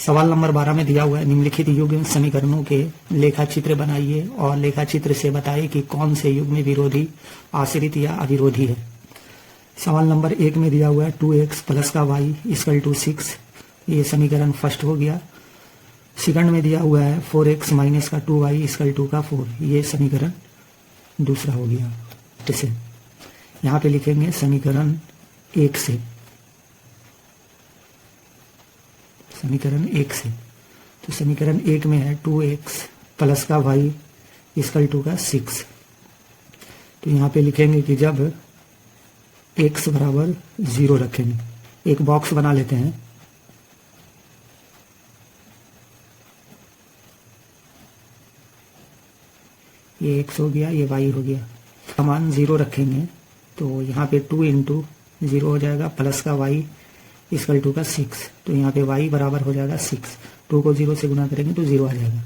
सवाल नंबर 12 में दिया हुआ है निम्नलिखित युग्म समीकरणों के लेखा चित्र बनाइए और लेखा चित्र से बताइए कि कौन से युग्म विरोधी, आश्रित या अविरोधी है। सवाल नंबर 1 में दिया हुआ है 2x प्लस का y इक्वल टू 6, ये समीकरण फर्स्ट हो गया। सेकंड में दिया हुआ है 4x माइनस का 2y इक्वल टू का 4, ये समीकरण दूसरा हो गया। जैसे यहाँ पे लिखेंगे समीकरण 1 से, समीकरण 1 से। तो समीकरण 1 में है 2x प्लस का y इक्वल टू का 6। तो यहाँ पे लिखेंगे कि जब x बराबर 0 रखेंगे, एक बॉक्स बना लेते हैं। ये x हो गया, ये y हो गया। मान 0 रखेंगे तो यहाँ पे 2 इंटू 0 हो जाएगा प्लस का y इक्वल टू का 6। तो यहाँ पे y बराबर हो जाएगा 6। 2 को 0 से गुना करेंगे तो 0 आ जाएगा।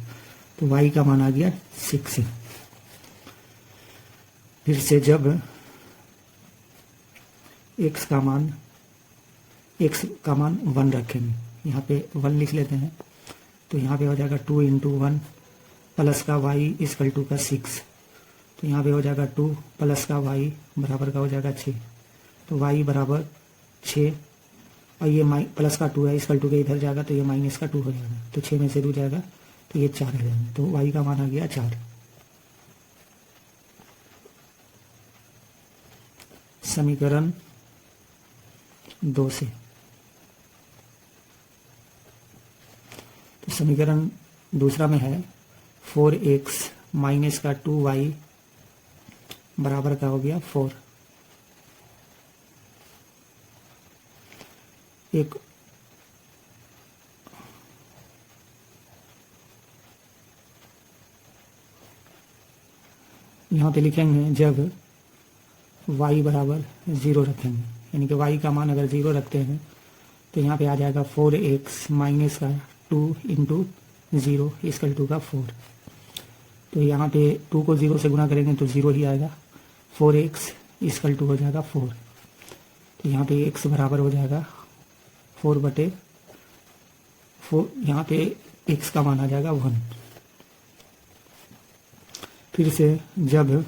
तो y का मान आ गया 6। फिर से जब x का मान 1 रखेंगे, यहाँ पे 1 लिख लेते हैं। तो यहाँ पे हो जाएगा 2 इंटू 1 प्लस का y इक्वल टू का 6। तो यहाँ पे हो जाएगा 2 प्लस का y बराबर का हो जाएगा 6। तो y बराबर 6 और ये प्लस का 2 है, इक्वल टू के इधर जाएगा तो ये माइनस का 2 हो जाएगा। तो 6 में से 2 जाएगा तो ये 4 हो जाएगा। तो y का मान आ गया 4। समीकरण 2 से, तो समीकरण दूसरा में है 4x माइनस का 2y बराबर का हो गया 4। एक यहाँ पे लिखेंगे जब y बराबर 0 रखेंगे, यानी कि y का मान अगर 0 रखते हैं तो यहाँ पे आ जाएगा 4x माइनस का 2 इंटू 0 इक्वल टू का 4। तो यहाँ पे 2 को 0 से गुना करेंगे तो 0 ही आएगा। 4x इक्वल टू हो जाएगा 4। तो यहाँ पे x बराबर हो जाएगा 4/4। यहाँ पे x का मान आ जाएगा 1। फिर से जब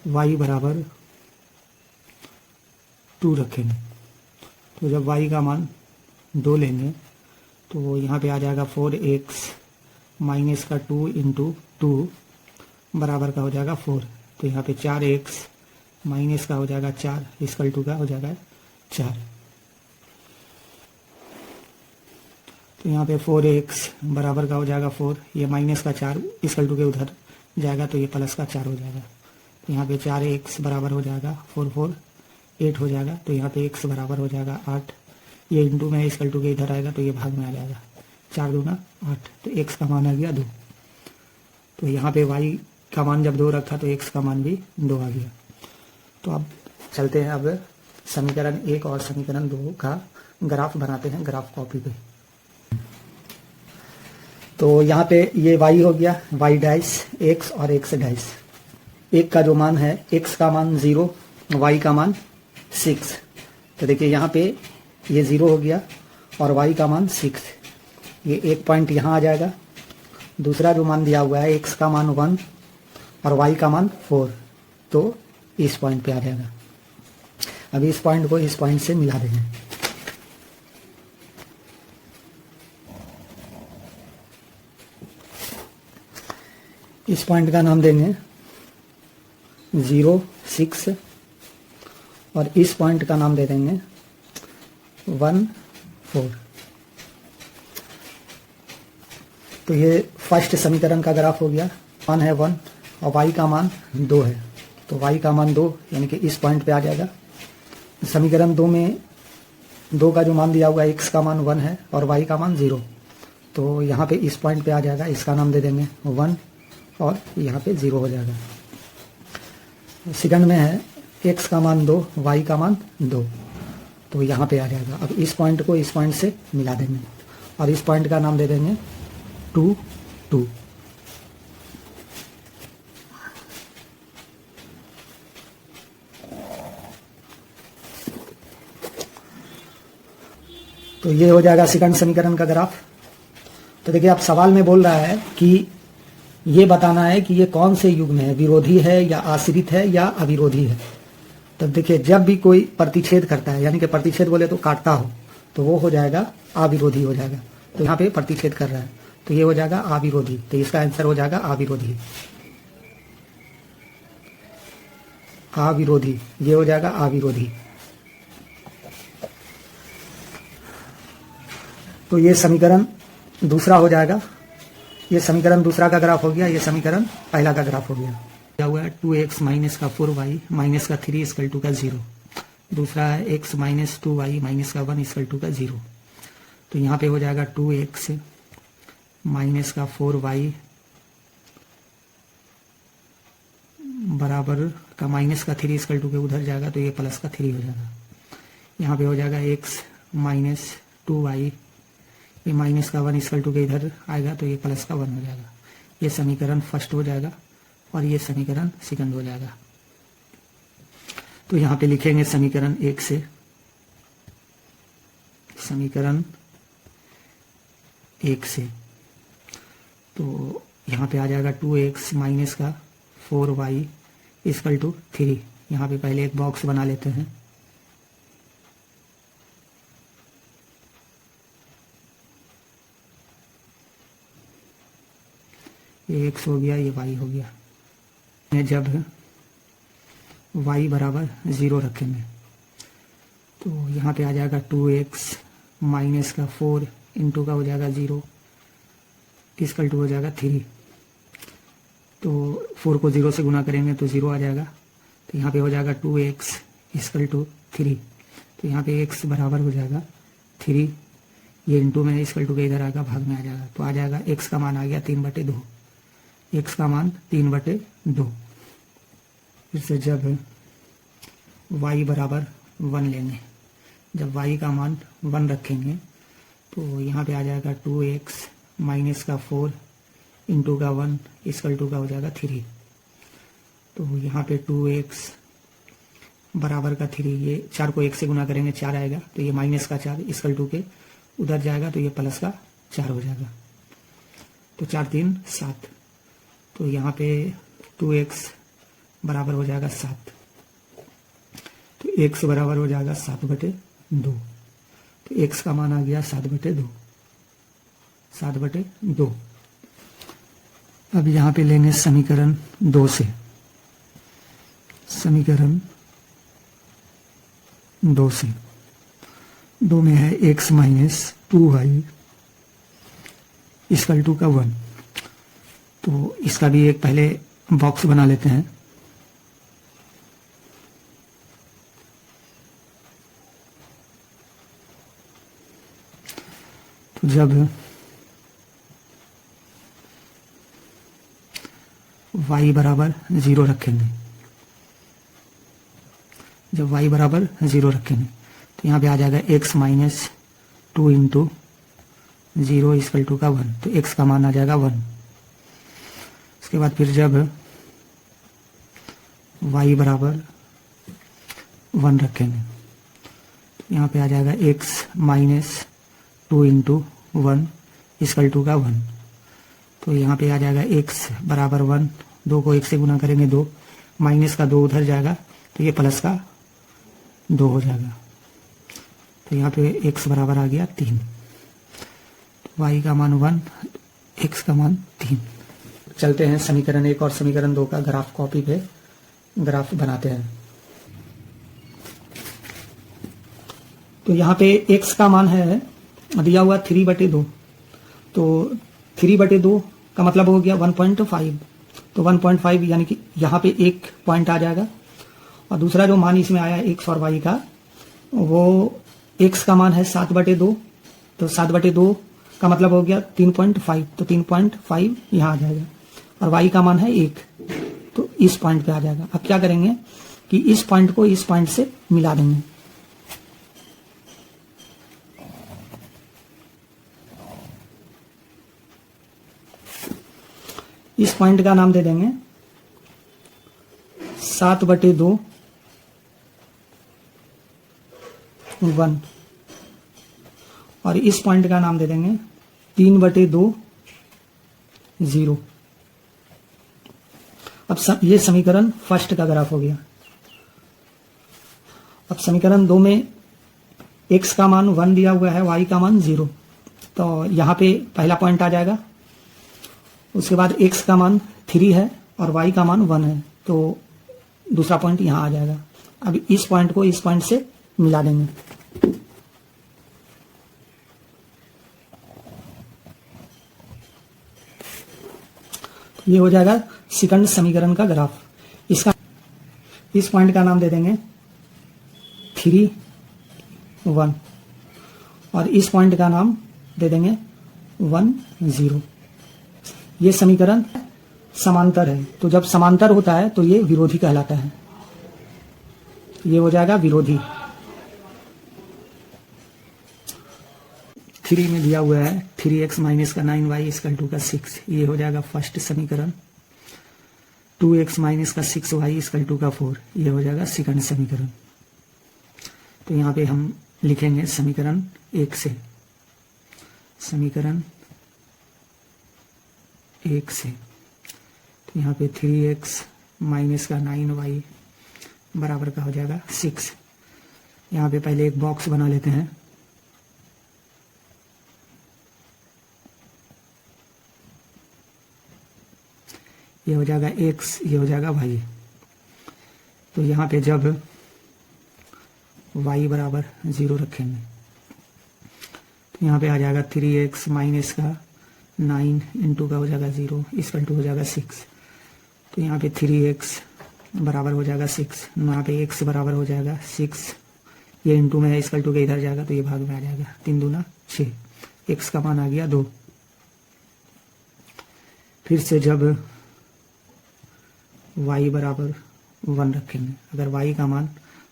y बराबर 2 रखेंगे, तो जब y का मान 2 लेंगे तो यहाँ पे आ जाएगा 4x माइनस का 2 इंटू 2 बराबर का हो जाएगा 4। तो यहाँ पे 4x माइनस का हो जाएगा 4 इक्वल टू का हो जाएगा 4। तो यहाँ पे 4x बराबर का हो जाएगा 4, ये माइनस का 4 इक्वल टू के उधर जाएगा तो ये प्लस का 4 हो जाएगा। तो यहाँ पे 4x बराबर हो जाएगा 4 4 8 हो जाएगा। तो यहाँ पे x बराबर हो जाएगा 8, ये इंटू में इक्वल टू के इधर आएगा तो ये भाग में आ जाएगा। 4 दूना 8, तो x का मान आ गया 2। तो यहाँ पे y का मान जब 2 रखा तो x का मान भी 2 आ गया। तो अब चलते हैं, अब समीकरण 1 और समीकरण 2 का ग्राफ बनाते हैं ग्राफ कॉपी पे। तो यहाँ पे ये y हो गया, y डैश x और x डैश। एक का जो मान है x का मान 0, y का मान 6। तो देखिए यहाँ पे ये 0 हो गया और y का मान 6। ये एक पॉइंट यहाँ आ जाएगा। दूसरा जो मान दिया हुआ है x का मान 1 और y का मान 4, तो इस पॉइंट पे आ जाएगा। अब इस पॉइंट को इस पॉइंट से मिला देंगे। इस पॉइंट का नाम देंगे 0 6 और इस पॉइंट का नाम दे देंगे 1 4। तो ये फर्स्ट समीकरण का ग्राफ हो गया। मान है 1 और y का मान 2 है, तो y का मान 2 यानी कि इस पॉइंट पे आ जाएगा। समीकरण 2 में 2 का जो मान दिया हुआ है x का मान 1 है और y का मान 0, तो यहाँ पे इस पॉइंट पे आ जाएगा। इसका नाम दे देंगे 1 और यहाँ पे 0 हो जाएगा। सेकंड में है x का मान 2, y का मान 2, तो यहाँ पे आ जाएगा। अब इस पॉइंट को इस पॉइंट से मिला देंगे और इस पॉइंट का नाम दे देंगे 2 2। तो ये हो जाएगा सेकंड समीकरण का ग्राफ। तो देखिए अब सवाल में बोल रहा है कि ये बताना है कि ये कौन से युग्म है, विरोधी है या आश्रित है या अविरोधी है। तब देखिए जब भी कोई प्रतिच्छेद करता है, यानी कि प्रतिच्छेद बोले तो काटता हो, तो वो हो जाएगा अविरोधी हो जाएगा। तो यहाँ पे प्रतिच्छेद कर रहा है तो ये हो जाएगा अविरोधी। तो इसका आंसर हो जाएगा अविरोधी। अविरोधी, ये हो जाएगा अविरोधी। तो ये समीकरण दूसरा हो जाएगा। ये समीकरण दूसरा का ग्राफ हो गया, ये समीकरण पहला का ग्राफ हो गया। क्या हुआ है 2x माइनस का 4y माइनस का 3 इक्वल टू का 0। दूसरा है x माइनस 2y माइनस का 1 इक्वल टू का 0। तो यहाँ पे हो जाएगा 2x माइनस का 4y बराबर का माइनस का 3 इक्वल टू के उधर जाएगा तो ये प्लस का 3 हो जाएगा। यहाँ पे हो जाएगा x माइनस 2y, ये माइनस का 1 इक्वल टू के इधर आएगा तो ये प्लस का 1 हो जाएगा। ये समीकरण फर्स्ट हो जाएगा और ये समीकरण सेकंड हो जाएगा। तो यहाँ पे लिखेंगे समीकरण 1 से, समीकरण 1 से तो यहाँ पे आ जाएगा 2x माइनस का 4y इक्वल टू 3। यहाँ पे पहले एक बॉक्स बना लेते हैं। ये x हो गया, ये y हो गया। जब y बराबर 0 रखेंगे तो यहाँ पे आ जाएगा 2x माइनस का 4 इंटू का हो जाएगा 0 इक्वल टू हो जाएगा 3। तो 4 को 0 से गुना करेंगे तो 0 आ जाएगा। तो यहाँ पे हो जाएगा 2x इक्वल टू 3। तो यहाँ पे x बराबर हो जाएगा 3, ये इंटू में इक्वल टू के इधर आएगा, भाग में आ जाएगा। तो आ जाएगा x का मान आ गया 3/2। x का मान 3/2। फिर से जब y बराबर 1 लेंगे, जब y का मान 1 रखेंगे तो यहाँ पे आ जाएगा 2x माइनस का 4 इंटू का 1 इक्वल टू का हो जाएगा 3। तो यहाँ पे 2x बराबर का 3, ये 4 को 1 से गुना करेंगे 4 आएगा, तो ये माइनस का 4 इक्वल टू के उधर जाएगा तो ये प्लस का 4 हो जाएगा। तो 4 3 7। तो यहाँ पे 2x बराबर हो जाएगा 7। तो x बराबर हो जाएगा 7/2। तो x का मान आ गया 7/2, 7/2। अब यहाँ पे लेंगे समीकरण 2 से, समीकरण 2 से 2 में है x minus 2y equal to का 1। तो इसका भी एक पहले बॉक्स बना लेते हैं। तो जब y बराबर 0 रखेंगे, जब y बराबर 0 रखेंगे तो यहाँ पे आ जाएगा x minus 2 into 0 equal to का 1। तो x का मान आ जाएगा 1। उसके बाद फिर जब y बराबर 1 रखेंगे तो यहाँ पे आ जाएगा x minus 2 into 1 equal to का 1। तो यहाँ पे आ जाएगा x बराबर 1, 2 को 1 से गुना करेंगे 2, माइनस का 2 उधर जाएगा तो ये प्लस का 2 हो जाएगा। तो यहाँ पे x बराबर आ गया 3, y का मान 1, x का मान 3। चलते हैं समीकरण 1 और समीकरण 2 का ग्राफ कॉपी पे ग्राफ बनाते हैं। तो यहाँ पे x का मान है दिया हुआ 3/2। तो 3/2 का मतलब हो गया 1.5। तो 1.5 यानी कि यहाँ पे एक पॉइंट आ जाएगा। और दूसरा जो मान इसमें आया x और y का, वो x का मान है 7/2। तो 7/2 का मतलब हो गया 3.5। तो 3.5 यहाँ आ जाएगा। और y का मान है 1, तो इस पॉइंट पे आ जाएगा। अब क्या करेंगे कि इस पॉइंट को इस पॉइंट से मिला देंगे। इस पॉइंट का नाम दे देंगे 7/2 1। और इस पॉइंट का नाम दे देंगे 3/2 0। अब ये समीकरण फर्स्ट का ग्राफ हो गया। अब समीकरण 2 में x का मान 1 दिया हुआ है, y का मान 0, तो यहाँ पे पहला पॉइंट आ जाएगा। उसके बाद x का मान 3 है और y का मान 1 है, तो दूसरा पॉइंट यहाँ आ जाएगा। अब इस पॉइंट को इस पॉइंट से मिला देंगे। ये हो जाएगा सेकंड समीकरण का ग्राफ। इसका इस पॉइंट का नाम दे देंगे 3 1 और इस पॉइंट का नाम दे देंगे 1 0। ये समीकरण समांतर है, तो जब समांतर होता है तो ये विरोधी कहलाता है। ये हो जाएगा विरोधी। 3 में दिया हुआ है 3x माइनस का 9y इक्वल टू का 6। ये हो जाएगा फर्स्ट समीकरण। 2x माइनस का 6y इक्वल टू का 4। ये हो जाएगा सेकंड समीकरण। तो यहाँ पे हम लिखेंगे समीकरण 1 से, समीकरण 1 से। तो यहाँ पे 3x माइनस का 9y बराबर का हो जाएगा 6। यहाँ पे पहले एक बॉक्स बना लेते हैं। ये हो जाएगा x, ये हो जाएगा y। तो यहाँ पे जब y बराबर 0 रखेंगे तो यहाँ पे आ जाएगा 3x माइनस का 9 इंटू का हो जाएगा 0 इक्वल टू हो जाएगा 6। तो यहाँ पे 3x बराबर हो जाएगा 6, यहाँ पे x बराबर हो जाएगा 6। ये इंटू में है, इक्वल टू के इधर जाएगा तो ये भाग में आ जाएगा। 3 दूना 6, x का मान आ गया 2। फिर से जब y बराबर 1 रखेंगे, अगर y का मान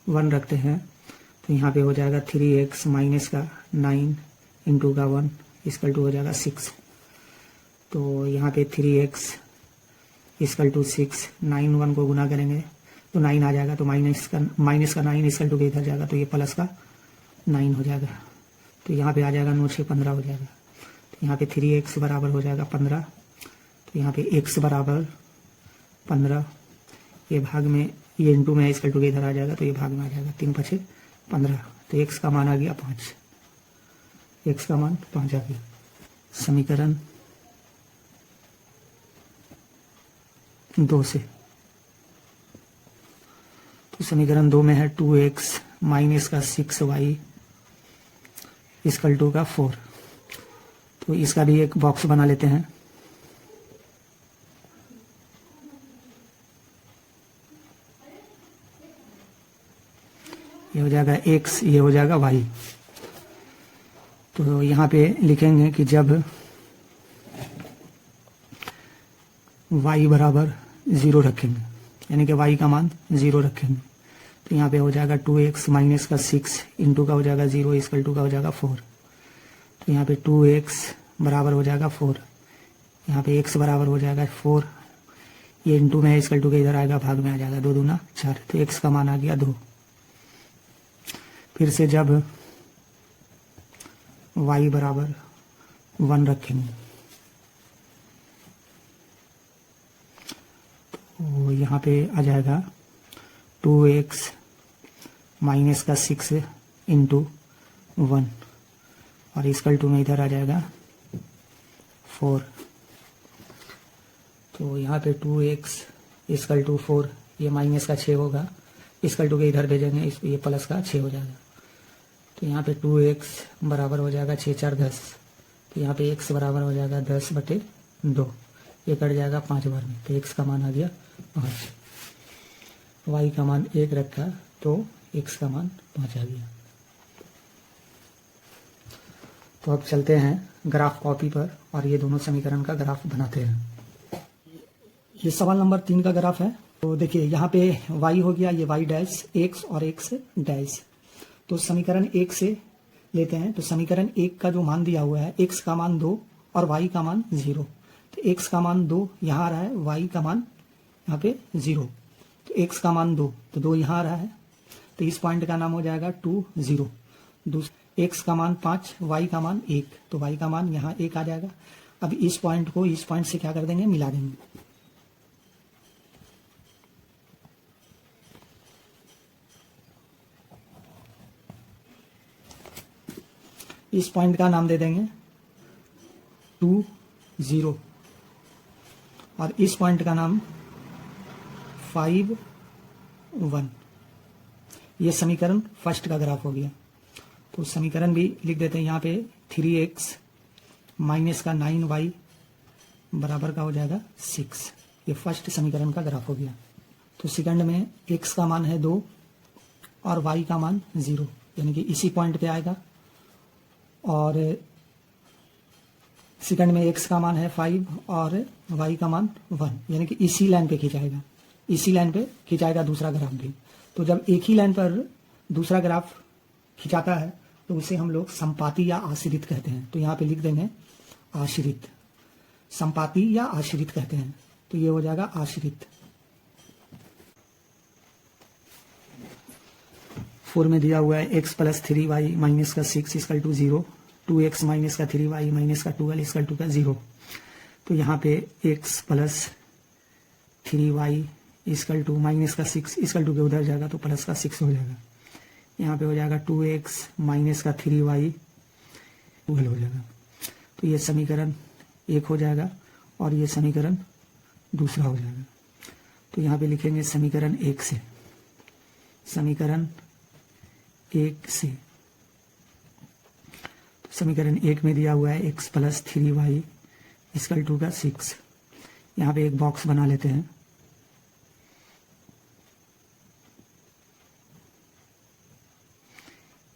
1 रखते हैं तो यहाँ पे हो जाएगा 3x माइनस का 9 इंटू का 1 इक्वल टू हो जाएगा 6। तो यहाँ पे 3x इक्वल टू 6, 9 1 को गुना करेंगे तो 9 आ जाएगा, तो माइनस का 9 इक्वल टू के इधर जाएगा तो ये प्लस का 9 हो जाएगा। तो यहाँ पे आ जाएगा 9 6 15 हो जाएगा। तो यहाँ पे 3x बराबर हो जाएगा 15। तो यहाँ पे x बराबर 15, ये भाग में, ये इंटू में इक्वल टू के इधर आ जाएगा तो ये भाग में आ जाएगा। 3 5 15। तो x का मान आ गया 5, x का मान 5 आ गया। समीकरण 2 से, तो समीकरण 2 में है 2x माइनस का 6y इक्वल टू का 4। तो इसका भी एक बॉक्स बना लेते हैं। ये हो जाएगा x, ये हो जाएगा y। तो यहाँ पे लिखेंगे कि जब y बराबर 0 रखेंगे, यानी कि y का मान 0 रखेंगे, तो यहाँ पे हो जाएगा 2x माइनस का 6 इंटू का हो जाएगा 0 इक्वल टू का हो जाएगा 4। तो यहाँ पे 2x बराबर हो जाएगा 4, यहाँ पे x बराबर हो जाएगा 4, ये इंटू में इक्वल टू के इधर आएगा, भाग में आ जाएगा। 2 दूना 4, तो x का मान आ गया 2। फिर से जब y बराबर 1 रखेंगे तो यहाँ पे आ जाएगा 2x माइनस का 6 इंटू 1 और इक्वल टू में इधर आ जाएगा 4। तो यहाँ पे 2x इक्वल टू 4, ये माइनस का 6 होगा, इक्वल टू के इधर भेजेंगे, ये प्लस का 6 हो जाएगा। तो यहाँ पे 2x बराबर हो जाएगा 6 4 10। तो यहाँ पे x बराबर हो जाएगा 10/2, ये कट जाएगा 5 बार में, तो x का मान आ गया 5। y का मान 1 रखा तो x का मान 5 आ गया। तो अब चलते हैं ग्राफ कॉपी पर और ये दोनों समीकरण का ग्राफ बनाते हैं। ये सवाल नंबर 3 का ग्राफ है। तो देखिए यहाँ पे y हो गया, ये y डैश, x और x डैश। तो समीकरण 1 से लेते हैं। तो समीकरण 1 का जो मान दिया हुआ है, x का मान 2 और y का मान 0। तो x का मान 2 यहाँ आ रहा है, y का मान यहाँ पे 0। तो x का मान 2, तो 2 यहाँ आ रहा है, तो इस पॉइंट का नाम हो जाएगा 2 0। x का मान 5, y का मान 1, तो y का मान यहाँ 1 आ जाएगा। अब इस पॉइंट को इस पॉइंट से क्या कर देंगे, मिला देंगे। इस पॉइंट का नाम दे देंगे 2, 0 और इस पॉइंट का नाम 5, 1। ये समीकरण फर्स्ट का ग्राफ हो गया। तो समीकरण भी लिख देते हैं यहाँ पे 3x माइनस का 9y बराबर का हो जाएगा 6। ये फर्स्ट समीकरण का ग्राफ हो गया। तो सेकंड में x का मान है 2 और y का मान 0, यानी कि इसी पॉइंट पे आएगा। और सेकंड में x का मान है 5 और y का मान 1, यानी कि इसी लाइन पे खिंचाएगा, इसी लाइन पे खिंचाएगा दूसरा ग्राफ भी। तो जब एक ही लाइन पर दूसरा ग्राफ खिंचाता है तो उसे हम लोग संपाती या आश्रित कहते हैं। तो यहाँ पे लिख देंगे आश्रित, संपाती या आश्रित कहते हैं। तो ये हो जाएगा आश्रित। 4 में दिया हुआ है x प्लस 3y माइनस का 6 इक्वल टू 0, 2x माइनस का 3y माइनस का 12 इक्वल टू का 0। तो यहाँ पे x plus 3y equal to minus का 6 इक्वल टू के उधर जाएगा तो प्लस का 6 हो जाएगा। यहाँ पे हो जाएगा 2x माइनस का 3y 12 हो जाएगा। तो ये समीकरण 1 हो जाएगा और ये समीकरण दूसरा हो जाएगा। तो यहाँ पे लिखेंगे समीकरण 1 से, समीकरण 1 से। तो समीकरण 1 में दिया हुआ है x plus 3y equal to का 6। यहाँ पे एक बॉक्स बना लेते हैं।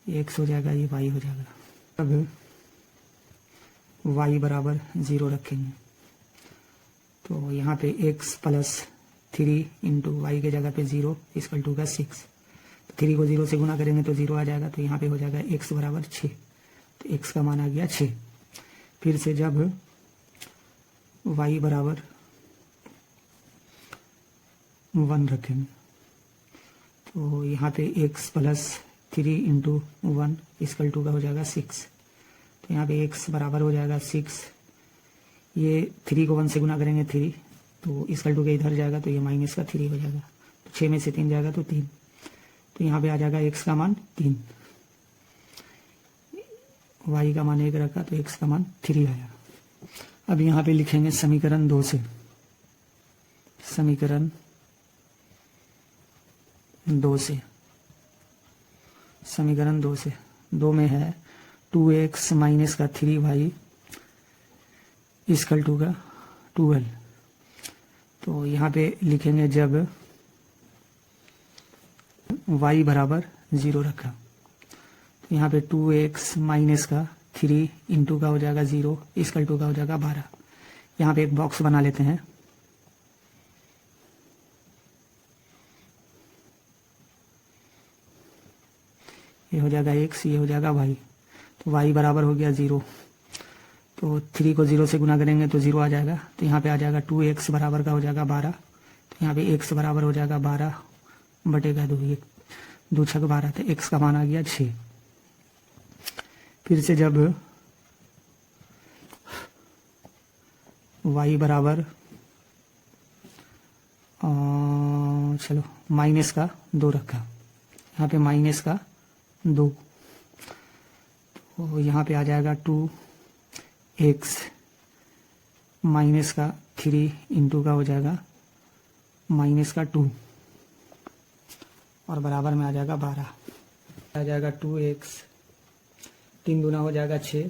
ये x हो जाएगा, ये y हो जाएगा। अब y बराबर 0 रखेंगे तो यहाँ पे x प्लस 3 इंटू वाई के जगह पे 0 इक्वल टू का 6। तो 3 को 0 से गुना करेंगे तो 0 आ जाएगा। तो यहाँ पे हो जाएगा x बराबर 6। तो x का मान आ गया 6। फिर से जब y बराबर 1 रखेंगे तो यहाँ पे x plus 3 into 1 equal to का हो जाएगा 6। तो यहाँ पे x बराबर हो जाएगा 6। ये 3 को 1 से गुना करेंगे 3, तो इक्वल टू के इधर जाएगा तो ये माइनस का 3 हो जाएगा। तो 6 में से 3 जाएगा तो 3। तो यहाँ पे आ जाएगा x का मान 3, y का मान 1 रखा तो x का मान 3 आया। अब यहाँ पे लिखेंगे समीकरण 2 से, समीकरण 2 से, समीकरण 2 से। 2 में है 2x माइनस का 3y इक्वल टू का 12। तो यहाँ पे लिखेंगे जब y बराबर 0 रखा तो यहाँ पे 2x माइनस का 3 इंटू का हो जाएगा 0 इक्वल टू का हो जाएगा 12। यहाँ पे एक बॉक्स बना लेते हैं। ये हो जाएगा x, ये हो जाएगा y। तो y बराबर हो गया 0। तो 3 को 0 से गुना करेंगे तो 0 आ जाएगा। तो यहाँ पे आ जाएगा 2x बराबर का हो जाएगा 12। तो यहाँ पे x बराबर हो जाएगा 12 बटेगा 2, ये 2 छक 12। तो x का मान आ गया 6। फिर से जब y बराबर चलो माइनस का 2 रखा, यहाँ पे माइनस का 2, तो यहाँ पे आ जाएगा 2x माइनस का 3 इंटू का हो जाएगा माइनस का 2 और बराबर में आ जाएगा 12। आ जाएगा 2x, 3 गुना हो जाएगा 6,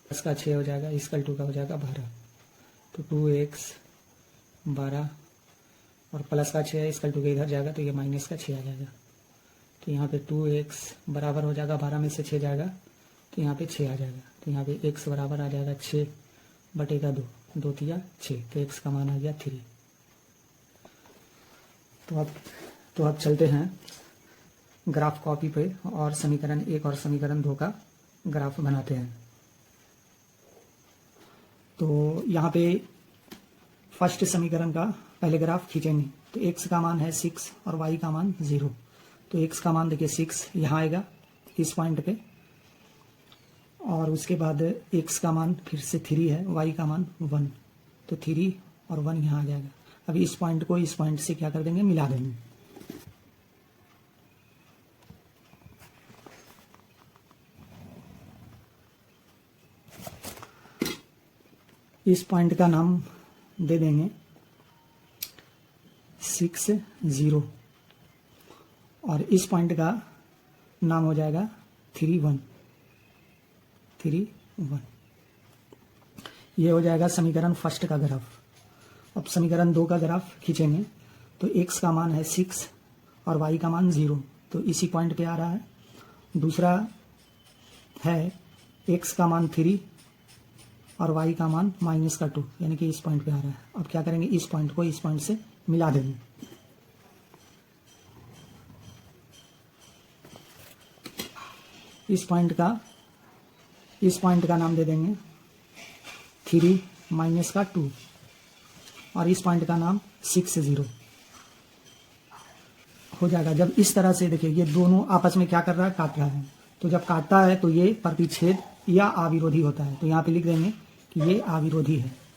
प्लस का 6 हो जाएगा इक्वल टू का हो जाएगा 12। तो 2x 12 और प्लस का 6 इक्वल टू के इधर जाएगा तो ये माइनस का 6 आ जाएगा। तो यहाँ पे 2x बराबर हो जाएगा 12 में से 6 जाएगा तो यहाँ पे 6 आ जाएगा। तो यहाँ पे x बराबर आ जाएगा 6 बटेगा 2, 2 तिया 6। तो x का मान आ गया 3। तो अब चलते हैं ग्राफ कॉपी पे और समीकरण 1 और समीकरण 2 का ग्राफ बनाते हैं। तो यहाँ पे फर्स्ट समीकरण का पहले ग्राफ खींचेंगे। तो x का मान है 6 और y का मान 0। तो x का मान देखिए 6 यहाँ आएगा इस पॉइंट पे, और उसके बाद x का मान फिर से 3 है, y का मान 1, तो 3 और 1 यहाँ आ जाएगा। अभी इस पॉइंट को इस पॉइंट से क्या कर देंगे, मिला देंगे। इस पॉइंट का नाम दे देंगे 6 0 और इस पॉइंट का नाम हो जाएगा 3 1। ये हो जाएगा समीकरण फर्स्ट का ग्राफ। अब समीकरण 2 का ग्राफ खींचेंगे तो x का मान है 6 और y का मान 0, तो इसी पॉइंट पे आ रहा है। दूसरा है x का मान 3 और y का मान -2, यानी कि इस पॉइंट पे आ रहा है। अब क्या करेंगे, इस पॉइंट को इस पॉइंट से मिला देंगे। इस पॉइंट का नाम दे देंगे 3 -2 और इस पॉइंट का नाम 6 0 हो जाएगा। जब इस तरह से देखिए ये दोनों आपस में क्या कर रहा है, काट रहा है, तो जब काटता है तो ये प्रतिच्छेद या अविरोधी होता है। तो यहाँ पे लिख देंगे कि ये अविरोधी है।